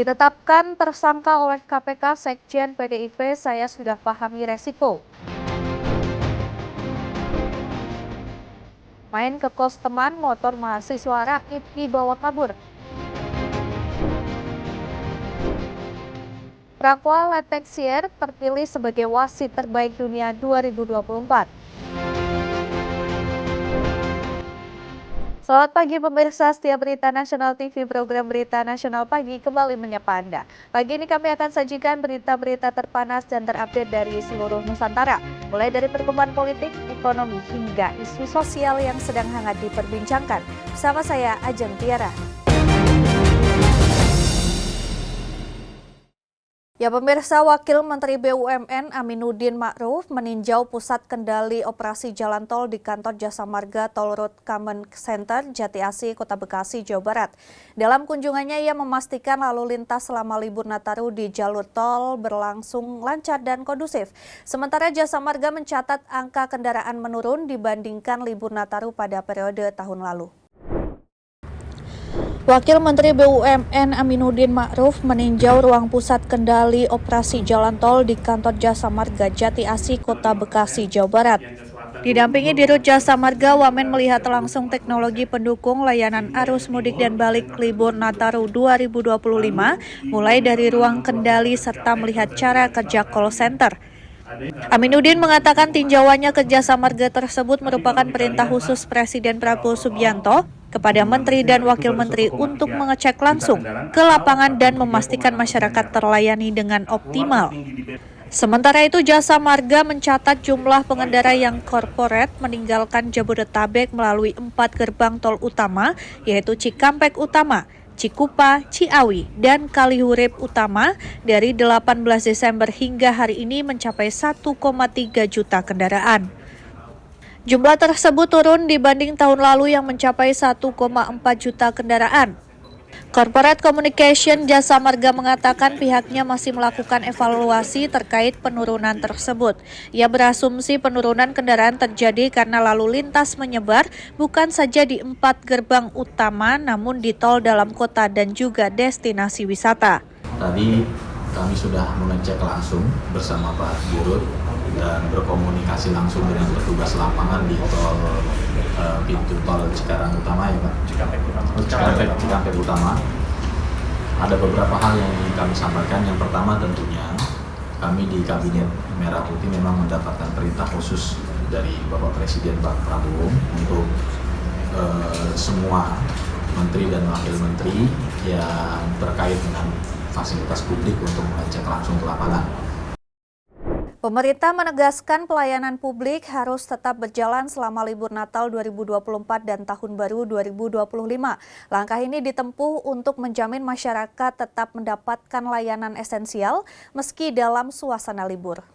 Ditetapkan tersangka oleh KPK, Sekjen PDIP, saya sudah pahami resiko. Main ke kos teman, motor mahasiswa rakit dibawa kabur. Prakwal Letexier terpilih sebagai wasit terbaik dunia 2024. Selamat pagi pemirsa setia Berita Nasional TV, program Berita Nasional Pagi kembali menyapa Anda. Pagi ini kami akan sajikan berita-berita terpanas dan terupdate dari seluruh Nusantara. Mulai dari perkembangan politik, ekonomi, hingga isu sosial yang sedang hangat diperbincangkan. Bersama saya, Ajeng Tiara. Ya pemirsa, Wakil Menteri BUMN Aminuddin Ma'ruf meninjau pusat kendali operasi jalan tol di kantor Jasa Marga Toll Road Common Center Jati Asih, Kota Bekasi, Jawa Barat. Dalam kunjungannya ia memastikan lalu lintas selama libur Nataru di jalur tol berlangsung lancar dan kondusif. Sementara Jasa Marga mencatat angka kendaraan menurun dibandingkan libur Nataru pada periode tahun lalu. Wakil Menteri BUMN Aminuddin Ma'ruf meninjau ruang pusat kendali operasi jalan tol di kantor Jasa Marga Jati Asih, Kota Bekasi, Jawa Barat. Didampingi Dirut Jasa Marga, Wamen melihat langsung teknologi pendukung layanan arus mudik dan balik libur Nataru 2025, mulai dari ruang kendali serta melihat cara kerja call center. Aminuddin mengatakan tinjauannya ke Jasa Marga tersebut merupakan perintah khusus Presiden Prabowo Subianto kepada Menteri dan Wakil Menteri untuk mengecek langsung ke lapangan dan memastikan masyarakat terlayani dengan optimal. Sementara itu, Jasa Marga mencatat jumlah pengendara yang korporat meninggalkan Jabodetabek melalui 4 gerbang tol utama, yaitu Cikampek Utama, Cikupa, Ciawi, dan Kalihurip Utama dari 18 Desember hingga hari ini mencapai 1,3 juta kendaraan. Jumlah tersebut turun dibanding tahun lalu yang mencapai 1,4 juta kendaraan. Corporate Communication Jasa Marga mengatakan pihaknya masih melakukan evaluasi terkait penurunan tersebut. Ia berasumsi penurunan kendaraan terjadi karena lalu lintas menyebar bukan saja di 4 gerbang utama namun di tol dalam kota dan juga destinasi wisata. Tadi kami sudah mengecek langsung bersama Pak Dirut dan berkomunikasi langsung dengan petugas lapangan di tol pintu tol Cikarang Utama ya Pak? Cikampek Utama. Ada beberapa hal yang ingin kami sampaikan. Yang pertama tentunya kami di Kabinet Merah Putih memang mendapatkan perintah khusus dari Bapak Presiden Pak Prabowo untuk semua menteri dan wakil menteri yang terkait dengan fasilitas publik untuk mengecek langsung ke lapangan. Pemerintah menegaskan pelayanan publik harus tetap berjalan selama libur Natal 2024 dan Tahun Baru 2025. Langkah ini ditempuh untuk menjamin masyarakat tetap mendapatkan layanan esensial meski dalam suasana libur.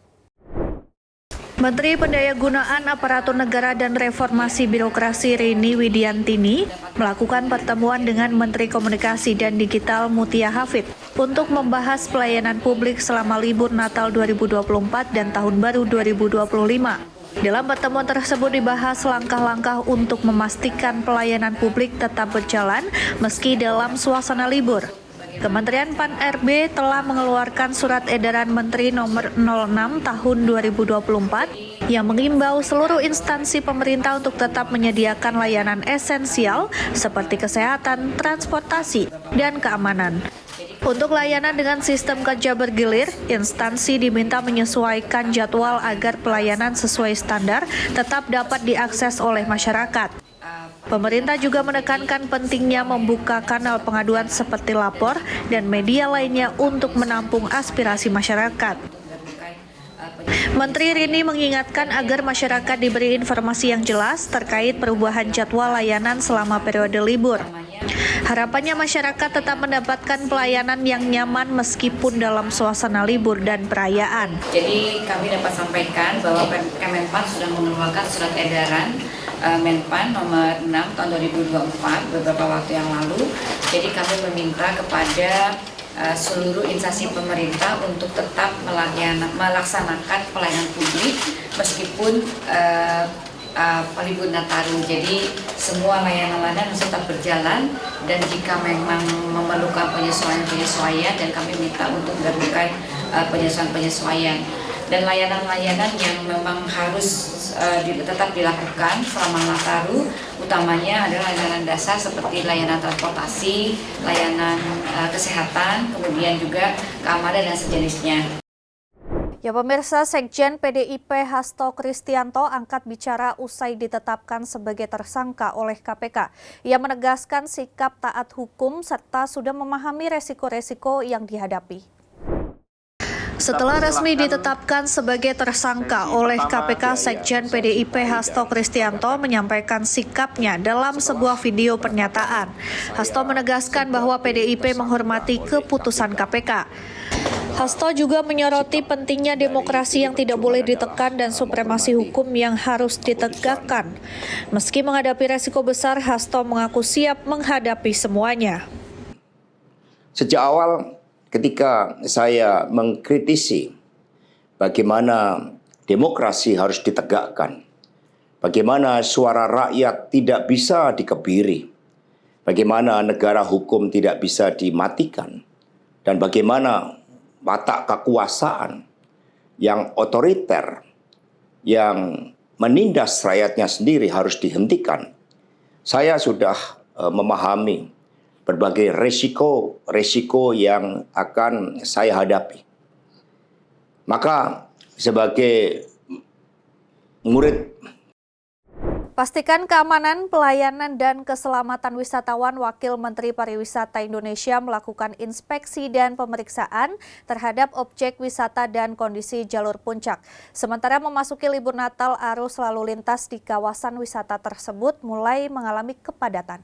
Menteri Pendayagunaan Aparatur Negara dan Reformasi Birokrasi Rini Widiantini melakukan pertemuan dengan Menteri Komunikasi dan Digital Mutia Hafid untuk membahas pelayanan publik selama libur Natal 2024 dan Tahun Baru 2025. Dalam pertemuan tersebut dibahas langkah-langkah untuk memastikan pelayanan publik tetap berjalan meski dalam suasana libur. Kementerian Pan-RB telah mengeluarkan surat edaran Menteri nomor 06 tahun 2024 yang mengimbau seluruh instansi pemerintah untuk tetap menyediakan layanan esensial seperti kesehatan, transportasi, dan keamanan. Untuk layanan dengan sistem kerja bergilir, instansi diminta menyesuaikan jadwal agar pelayanan sesuai standar tetap dapat diakses oleh masyarakat. Pemerintah juga menekankan pentingnya membuka kanal pengaduan seperti lapor dan media lainnya untuk menampung aspirasi masyarakat. Menteri Rini mengingatkan agar masyarakat diberi informasi yang jelas terkait perubahan jadwal layanan selama periode libur. Harapannya masyarakat tetap mendapatkan pelayanan yang nyaman meskipun dalam suasana libur dan perayaan. Jadi kami dapat sampaikan bahwa Kemenpan sudah mengeluarkan surat edaran Menpan nomor 6 tahun 2024 beberapa waktu yang lalu. Jadi kami meminta kepada seluruh instansi pemerintah untuk tetap melaksanakan pelayanan publik meskipun libur Nataru. Jadi semua layanan-layanan harus tetap berjalan, dan jika memang memerlukan penyesuaian dan kami minta untuk melakukan penyesuaian. Dan layanan-layanan yang memang harus tetap dilakukan selama Nataru, utamanya adalah layanan dasar seperti layanan transportasi, layanan kesehatan, kemudian juga keamanan dan sejenisnya. Ya pemirsa, Sekjen PDIP Hasto Kristianto angkat bicara usai ditetapkan sebagai tersangka oleh KPK. Ia menegaskan sikap taat hukum serta sudah memahami resiko-resiko yang dihadapi. Setelah resmi ditetapkan sebagai tersangka oleh KPK, Sekjen PDIP Hasto Kristianto menyampaikan sikapnya dalam sebuah video pernyataan. Hasto menegaskan bahwa PDIP menghormati keputusan KPK. Hasto juga menyoroti pentingnya demokrasi yang tidak boleh ditekan dan supremasi hukum yang harus ditegakkan. Meski menghadapi resiko besar, Hasto mengaku siap menghadapi semuanya. Sejak awal ketika saya mengkritisi bagaimana demokrasi harus ditegakkan, bagaimana suara rakyat tidak bisa dikebiri, bagaimana negara hukum tidak bisa dimatikan, dan bagaimana watak kekuasaan yang otoriter, yang menindas rakyatnya sendiri harus dihentikan. Saya sudah memahami berbagai resiko yang akan saya hadapi. Maka sebagai murid, pastikan keamanan, pelayanan, dan keselamatan wisatawan. Wakil Menteri Pariwisata Indonesia melakukan inspeksi dan pemeriksaan terhadap objek wisata dan kondisi jalur puncak. Sementara memasuki libur Natal, arus lalu lintas di kawasan wisata tersebut mulai mengalami kepadatan.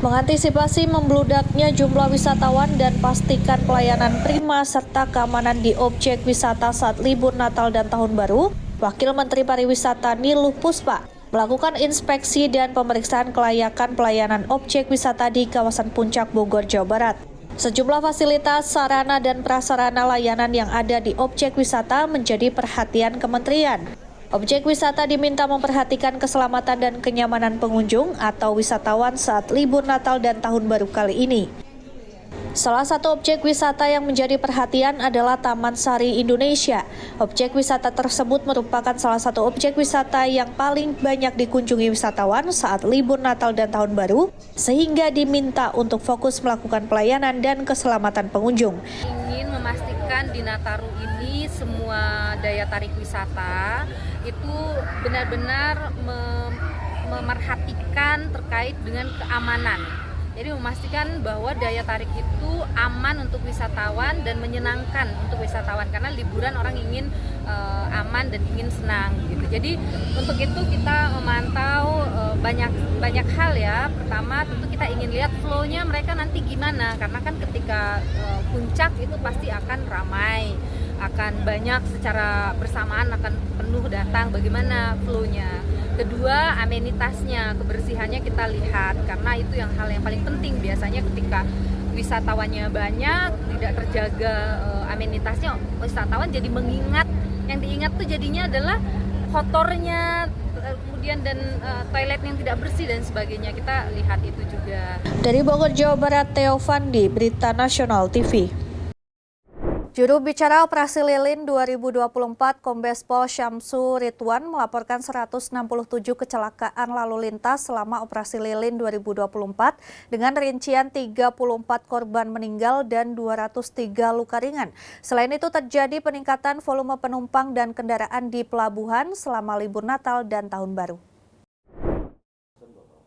Mengantisipasi membludaknya jumlah wisatawan dan pastikan pelayanan prima serta keamanan di objek wisata saat libur Natal dan Tahun Baru, Wakil Menteri Pariwisata Niluh Puspa melakukan inspeksi dan pemeriksaan kelayakan pelayanan objek wisata di kawasan Puncak Bogor, Jawa Barat. Sejumlah fasilitas, sarana, dan prasarana layanan yang ada di objek wisata menjadi perhatian kementerian. Objek wisata diminta memperhatikan keselamatan dan kenyamanan pengunjung atau wisatawan saat libur Natal dan Tahun Baru kali ini. Salah satu objek wisata yang menjadi perhatian adalah Taman Sari Indonesia. Objek wisata tersebut merupakan salah satu objek wisata yang paling banyak dikunjungi wisatawan saat libur Natal dan Tahun Baru, sehingga diminta untuk fokus melakukan pelayanan dan keselamatan pengunjung. Ingin memastikan di Nataru ini semua daya tarik wisata itu benar-benar memerhatikan terkait dengan keamanan. Jadi memastikan bahwa daya tarik itu aman untuk wisatawan dan menyenangkan untuk wisatawan, karena liburan orang ingin aman dan ingin senang gitu. Jadi untuk itu kita memantau banyak hal ya. Pertama tentu kita ingin lihat flow-nya mereka nanti gimana, karena kan ketika puncak itu pasti akan ramai, akan banyak secara bersamaan, akan penuh datang, bagaimana flow-nya. Kedua, amenitasnya, kebersihannya kita lihat, karena itu hal yang paling penting. Biasanya ketika wisatawannya banyak, tidak terjaga amenitasnya, wisatawan jadi mengingat, yang diingat tuh jadinya adalah kotornya, kemudian dan toilet yang tidak bersih dan sebagainya. Kita lihat itu juga. Dari Bogor, Jawa Barat, Theo Fandi, Berita Nasional TV. Juru bicara Operasi Lilin 2024 Kombes Pol Syamsu Ridwan melaporkan 167 kecelakaan lalu lintas selama Operasi Lilin 2024 dengan rincian 34 korban meninggal dan 203 luka ringan. Selain itu terjadi peningkatan volume penumpang dan kendaraan di pelabuhan selama libur Natal dan Tahun Baru.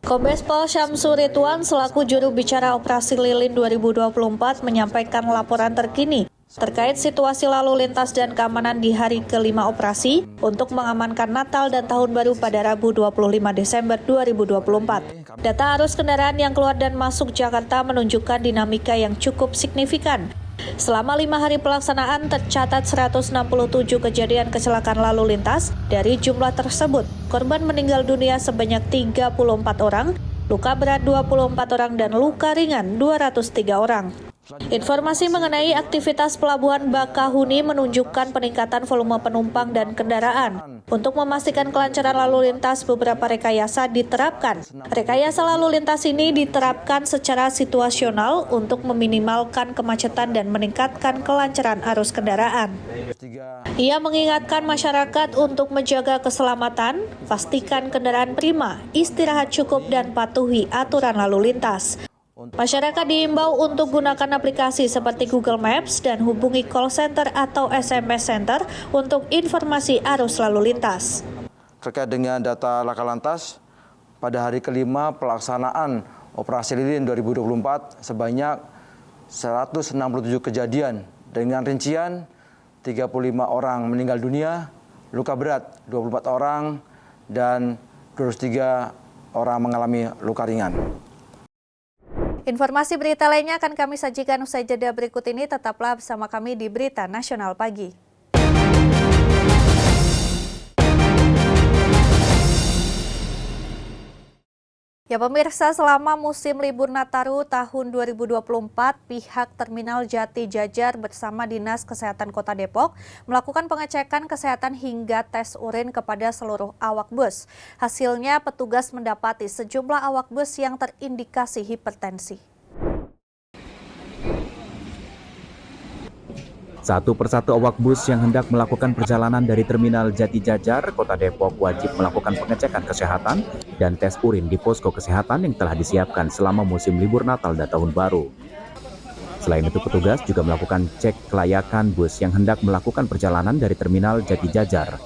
Kombes Pol Syamsu Ridwan selaku juru bicara Operasi Lilin 2024 menyampaikan laporan terkini terkait situasi lalu lintas dan keamanan di hari kelima operasi untuk mengamankan Natal dan Tahun Baru pada Rabu 25 Desember 2024. Data arus kendaraan yang keluar dan masuk Jakarta menunjukkan dinamika yang cukup signifikan. Selama 5 hari pelaksanaan tercatat 167 kejadian kecelakaan lalu lintas. Dari jumlah tersebut, korban meninggal dunia sebanyak 34 orang, luka berat 24 orang, dan luka ringan 203 orang. Informasi mengenai aktivitas Pelabuhan Bakahuni menunjukkan peningkatan volume penumpang dan kendaraan. Untuk memastikan kelancaran lalu lintas, beberapa rekayasa diterapkan. Rekayasa lalu lintas ini diterapkan secara situasional untuk meminimalkan kemacetan dan meningkatkan kelancaran arus kendaraan. Ia mengingatkan masyarakat untuk menjaga keselamatan, pastikan kendaraan prima, istirahat cukup, dan patuhi aturan lalu lintas. Masyarakat diimbau untuk gunakan aplikasi seperti Google Maps dan hubungi call center atau SMS center untuk informasi arus lalu lintas. Terkait dengan data laka lantas, pada hari kelima pelaksanaan operasi lilin 2024 sebanyak 167 kejadian dengan rincian 35 orang meninggal dunia, luka berat 24 orang, dan 23 orang mengalami luka ringan. Informasi berita lainnya akan kami sajikan usai jeda berikut ini. Tetaplah bersama kami di Berita Nasional Pagi. Ya pemirsa, selama musim libur Nataru tahun 2024, pihak Terminal Jati Jajar bersama Dinas Kesehatan Kota Depok melakukan pengecekan kesehatan hingga tes urin kepada seluruh awak bus. Hasilnya, petugas mendapati sejumlah awak bus yang terindikasi hipertensi. Satu persatu awak bus yang hendak melakukan perjalanan dari Terminal Jati Jajar, Kota Depok wajib melakukan pengecekan kesehatan dan tes urin di posko kesehatan yang telah disiapkan selama musim libur Natal dan Tahun Baru. Selain itu, petugas juga melakukan cek kelayakan bus yang hendak melakukan perjalanan dari Terminal Jati Jajar.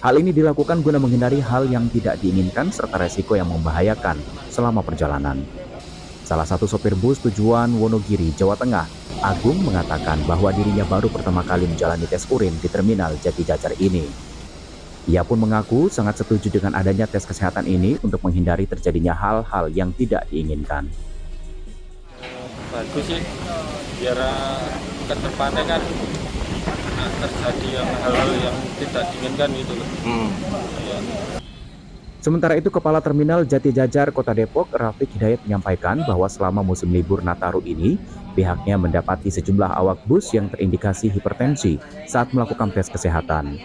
Hal ini dilakukan guna menghindari hal yang tidak diinginkan serta resiko yang membahayakan selama perjalanan. Salah satu sopir bus tujuan Wonogiri, Jawa Tengah, Agung, mengatakan bahwa dirinya baru pertama kali menjalani tes urin di Terminal Jati Jajar ini. Ia pun mengaku sangat setuju dengan adanya tes kesehatan ini untuk menghindari terjadinya hal-hal yang tidak diinginkan. Bagus sih, biar ke depannya kan terjadi hal-hal yang tidak diinginkan gitu loh. Ya. Sementara itu, Kepala Terminal Jati Jajar Kota Depok, Rafiq Hidayat, menyampaikan bahwa selama musim libur Nataru ini, pihaknya mendapati sejumlah awak bus yang terindikasi hipertensi saat melakukan tes kesehatan.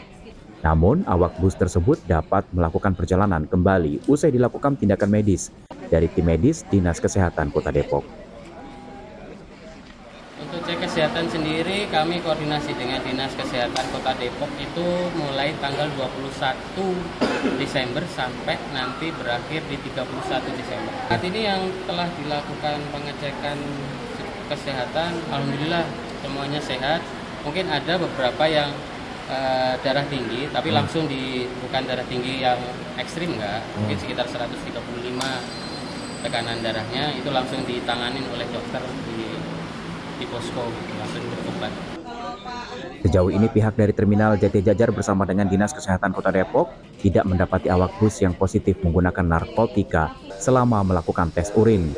Namun, awak bus tersebut dapat melakukan perjalanan kembali usai dilakukan tindakan medis dari tim medis Dinas Kesehatan Kota Depok. Untuk cek kesehatan sendiri, kami koordinasi dengan Dinas Kesehatan Kota Depok itu mulai tanggal 21 Desember sampai nanti berakhir di 31 Desember. Saat ini yang telah dilakukan pengecekan kesehatan, alhamdulillah semuanya sehat. Mungkin ada beberapa yang darah tinggi, tapi langsung bukan darah tinggi yang ekstrim enggak, mungkin sekitar 135 tekanan darahnya, itu langsung ditanganin oleh dokter di posko, langsung berobat. Sejauh ini pihak dari Terminal Jati Jajar bersama dengan Dinas Kesehatan Kota Depok tidak mendapati awak bus yang positif menggunakan narkotika selama melakukan tes urin.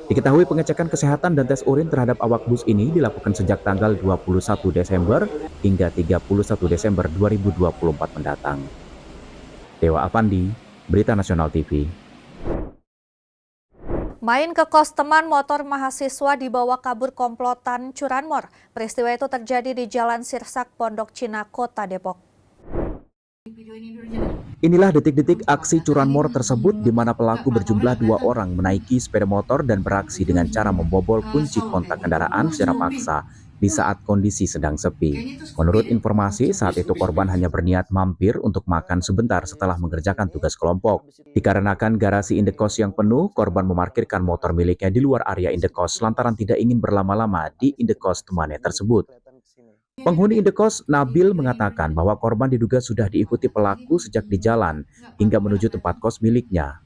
Diketahui pengecekan kesehatan dan tes urin terhadap awak bus ini dilakukan sejak tanggal 21 Desember hingga 31 Desember 2024 mendatang. Dewa Avandi, Berita Nasional TV. Main ke kos teman, motor mahasiswa dibawa kabur komplotan curanmor. Peristiwa itu terjadi di Jalan Sirsak, Pondok Cina, Kota Depok. Inilah detik-detik aksi curanmor tersebut di mana pelaku berjumlah 2 orang menaiki sepeda motor dan beraksi dengan cara membobol kunci kontak kendaraan secara paksa di saat kondisi sedang sepi. Menurut informasi, saat itu korban hanya berniat mampir untuk makan sebentar setelah mengerjakan tugas kelompok. Dikarenakan garasi indekos yang penuh, korban memarkirkan motor miliknya di luar area indekos lantaran tidak ingin berlama-lama di indekos temannya tersebut. Penghuni indekos Nabil mengatakan bahwa korban diduga sudah diikuti pelaku sejak di jalan hingga menuju tempat kos miliknya.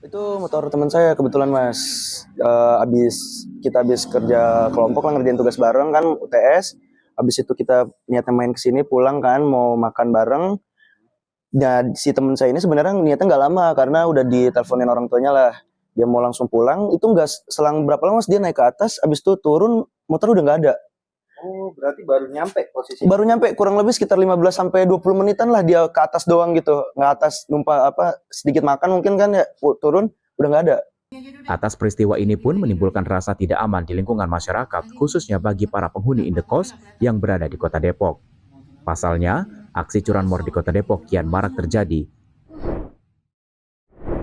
Itu motor teman saya kebetulan Mas, kita habis kerja kelompok lah, ngerjain tugas bareng kan UTS. Habis itu kita niatnya main kesini, pulang kan mau makan bareng. Nah si teman saya ini sebenarnya niatnya nggak lama karena udah diteleponin orang tuanya lah. Dia mau langsung pulang, itu nggak selang berapa lama dia naik ke atas, habis itu turun motor udah nggak ada. Oh, berarti baru nyampe posisi. Baru nyampe kurang lebih sekitar 15 sampai 20 menitan lah dia ke atas doang gitu. Nggak atas numpang sedikit makan mungkin kan ya, turun udah nggak ada. Atas peristiwa ini pun menimbulkan rasa tidak aman di lingkungan masyarakat, khususnya bagi para penghuni indekos yang berada di Kota Depok. Pasalnya, aksi curanmor di Kota Depok kian marak terjadi.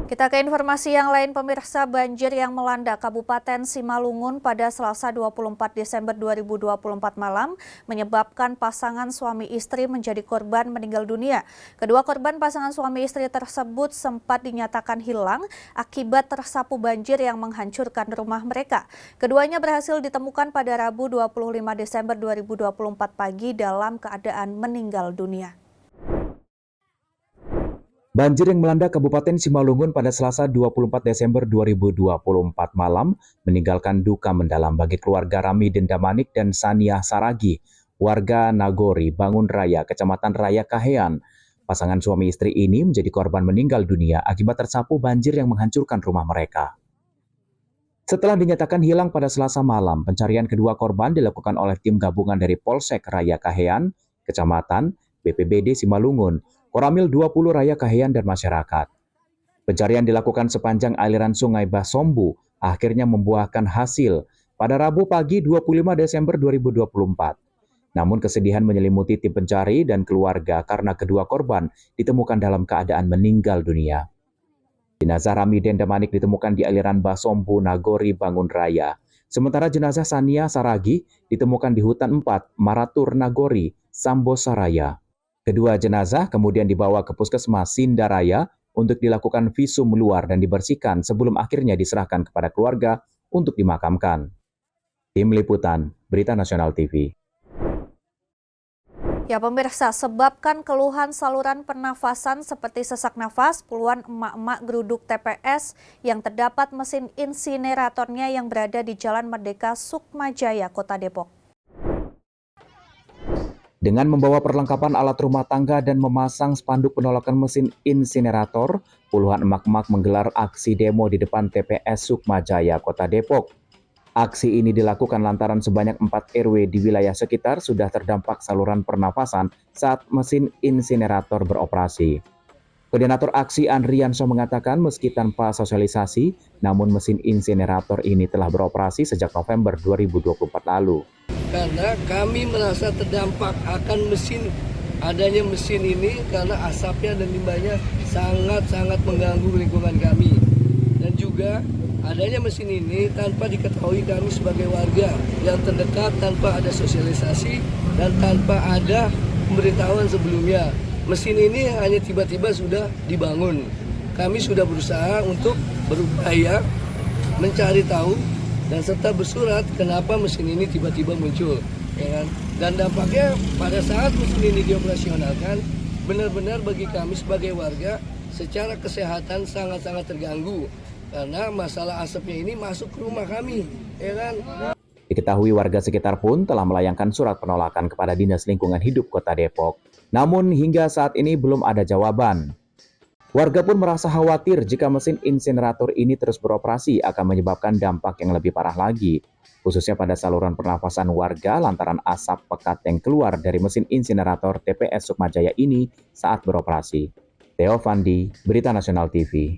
Kita ke informasi yang lain, pemirsa. Banjir yang melanda Kabupaten Simalungun pada Selasa 24 Desember 2024 malam menyebabkan pasangan suami istri menjadi korban meninggal dunia. Kedua korban pasangan suami istri tersebut sempat dinyatakan hilang akibat tersapu banjir yang menghancurkan rumah mereka. Keduanya berhasil ditemukan pada Rabu 25 Desember 2024 pagi dalam keadaan meninggal dunia. Banjir yang melanda Kabupaten Simalungun pada Selasa 24 Desember 2024 malam meninggalkan duka mendalam bagi keluarga Rami Dendamanik dan Sania Saragi, warga Nagori, Bangun Raya, Kecamatan Raya Kahean. Pasangan suami istri ini menjadi korban meninggal dunia akibat tersapu banjir yang menghancurkan rumah mereka. Setelah dinyatakan hilang pada Selasa malam, pencarian kedua korban dilakukan oleh tim gabungan dari Polsek Raya Kahean, Kecamatan, BPBD Simalungun, Koramil 20 Raya Kahean dan masyarakat. Pencarian dilakukan sepanjang aliran Sungai Basombu, akhirnya membuahkan hasil pada Rabu pagi 25 Desember 2024. Namun kesedihan menyelimuti tim pencari dan keluarga karena kedua korban ditemukan dalam keadaan meninggal dunia. Jenazah Rami Dendamanik ditemukan di aliran Basombu, Nagori, Bangun Raya. Sementara jenazah Sania Saragi ditemukan di Hutan 4, Maratur, Nagori, Sambosaraya. Kedua jenazah kemudian dibawa ke Puskesmas Sindaraya untuk dilakukan visum luar dan dibersihkan sebelum akhirnya diserahkan kepada keluarga untuk dimakamkan. Tim Liputan, Berita Nasional TV. Ya pemirsa, sebabkan keluhan saluran pernafasan seperti sesak nafas, puluhan emak-emak geruduk TPS yang terdapat mesin insineratornya yang berada di Jalan Merdeka Sukmajaya, Kota Depok. Dengan membawa perlengkapan alat rumah tangga dan memasang spanduk penolakan mesin insinerator, puluhan emak-emak menggelar aksi demo di depan TPS Sukmajaya, Kota Depok. Aksi ini dilakukan lantaran sebanyak 4 RW di wilayah sekitar sudah terdampak saluran pernafasan saat mesin insinerator beroperasi. Koordinator aksi Andriansyah mengatakan meski tanpa sosialisasi, namun mesin insinerator ini telah beroperasi sejak November 2024 lalu. Karena kami merasa terdampak akan adanya mesin ini karena asapnya dan limbahnya sangat-sangat mengganggu lingkungan kami. Dan juga adanya mesin ini tanpa diketahui kami sebagai warga yang terdekat tanpa ada sosialisasi dan tanpa ada pemberitahuan sebelumnya. Mesin ini hanya tiba-tiba sudah dibangun. Kami sudah berusaha untuk berupaya mencari tahu dan serta bersurat kenapa mesin ini tiba-tiba muncul, ya kan? Dan dampaknya pada saat mesin ini dioperasionalkan, benar-benar bagi kami sebagai warga secara kesehatan sangat-sangat terganggu karena masalah asapnya ini masuk ke rumah kami, ya kan? Diketahui warga sekitar pun telah melayangkan surat penolakan kepada Dinas Lingkungan Hidup Kota Depok. Namun hingga saat ini belum ada jawaban. Warga pun merasa khawatir jika mesin insinerator ini terus beroperasi akan menyebabkan dampak yang lebih parah lagi, khususnya pada saluran pernafasan warga lantaran asap pekat yang keluar dari mesin insinerator TPS Sukmajaya ini saat beroperasi. Theo Fandi, Berita Nasional TV.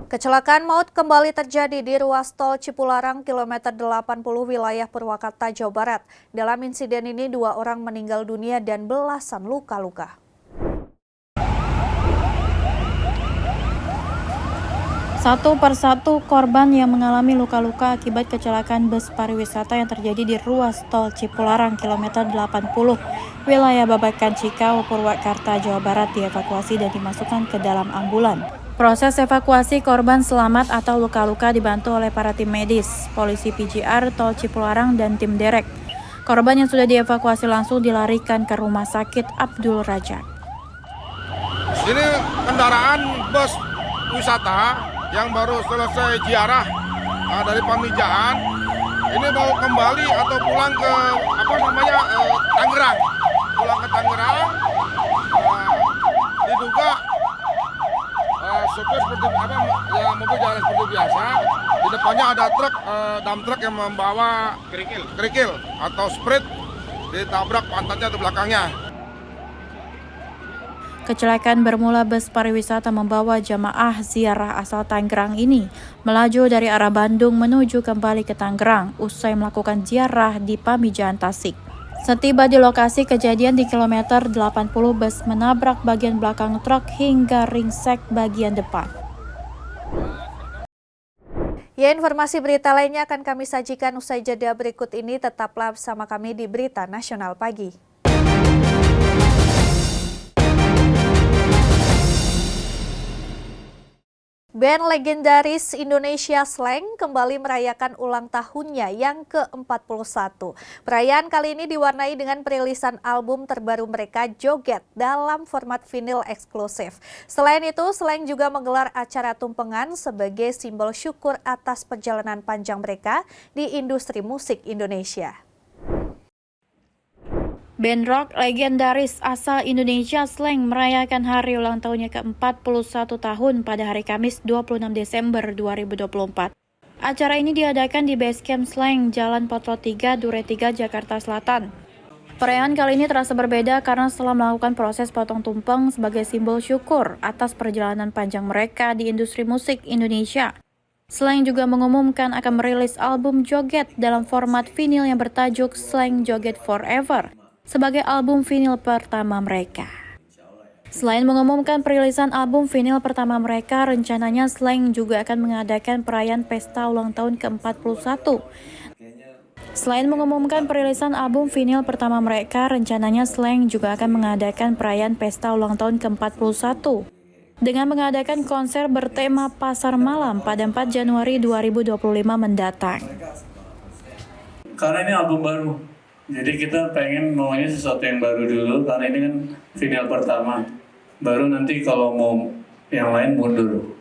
Kecelakaan maut kembali terjadi di ruas tol Cipularang kilometer 80 wilayah Purwakarta, Jawa Barat. Dalam insiden ini 2 orang meninggal dunia dan belasan luka-luka. Satu persatu korban yang mengalami luka-luka akibat kecelakaan bus pariwisata yang terjadi di ruas tol Cipularang kilometer 80 wilayah Babakan Cikau, Purwakarta, Jawa Barat dievakuasi dan dimasukkan ke dalam ambulan. Proses evakuasi korban selamat atau luka-luka dibantu oleh para tim medis, polisi PJR tol Cipularang dan tim derek. Korban yang sudah dievakuasi langsung dilarikan ke Rumah Sakit Abdul Razak. Ini kendaraan bus wisata yang baru selesai ziarah dari Pamijaan, ini mau kembali atau pulang ke Tangerang, pulang ke Tangerang, diduga sopir seperti mobil jalan seperti biasa, di depannya ada truk, dump truck yang membawa kerikil atau sprit, ditabrak pantatnya atau belakangnya. Kecelakaan bermula bus pariwisata membawa jamaah ziarah asal Tangerang ini melaju dari arah Bandung menuju kembali ke Tangerang usai melakukan ziarah di Pamijahan Tasik. Setiba di lokasi kejadian di kilometer 80 bus menabrak bagian belakang truk hingga ringsek bagian depan. Ya, informasi berita lainnya akan kami sajikan usai jeda berikut ini. Tetaplah bersama kami di Berita Nasional Pagi. Band legendaris Indonesia Slank kembali merayakan ulang tahunnya yang ke-41. Perayaan kali ini diwarnai dengan perilisan album terbaru mereka, Joget, dalam format vinil eksklusif. Selain itu, Slank juga menggelar acara tumpengan sebagai simbol syukur atas perjalanan panjang mereka di industri musik Indonesia. Band rock legendaris asal Indonesia Slank merayakan hari ulang tahunnya ke-41 tahun pada hari Kamis 26 Desember 2024. Acara ini diadakan di Base Camp Slank, Jalan Potlot 3, Duren 3, Jakarta Selatan. Perayaan kali ini terasa berbeda karena setelah melakukan proses potong tumpeng sebagai simbol syukur atas perjalanan panjang mereka di industri musik Indonesia. Slank juga mengumumkan akan merilis album Joget dalam format vinil yang bertajuk Slank Joget Forever sebagai album vinil pertama mereka. Selain mengumumkan perilisan album vinil pertama mereka, rencananya Slank juga akan mengadakan perayaan pesta ulang tahun ke-41. Selain mengumumkan perilisan album vinil pertama mereka, rencananya Slank juga akan mengadakan perayaan pesta ulang tahun ke-41 dengan mengadakan konser bertema Pasar Malam pada 4 Januari 2025 mendatang. Karena ini album baru, jadi kita pengen maunya sesuatu yang baru dulu, karena ini kan vinyl pertama. Baru nanti kalau mau yang lain mundur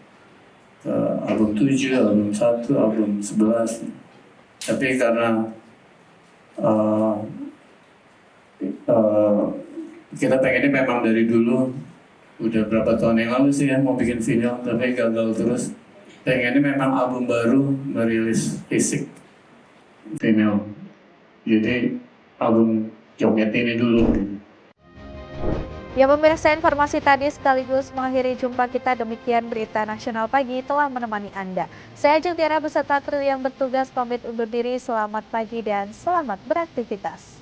ke album 7, album 1, album 11. Tapi karena kita pengennya memang dari dulu, udah berapa tahun yang lalu sih ya mau bikin vinyl, tapi gagal terus. Pengennya memang album baru merilis fisik vinyl. Jadi album Joget ini dulu. Ya pemirsa, informasi tadi sekaligus mengakhiri jumpa kita. Demikian Berita Nasional Pagi telah menemani Anda. Saya Ajeng Tiara beserta kru yang bertugas pamit undur diri. Selamat pagi dan selamat beraktivitas.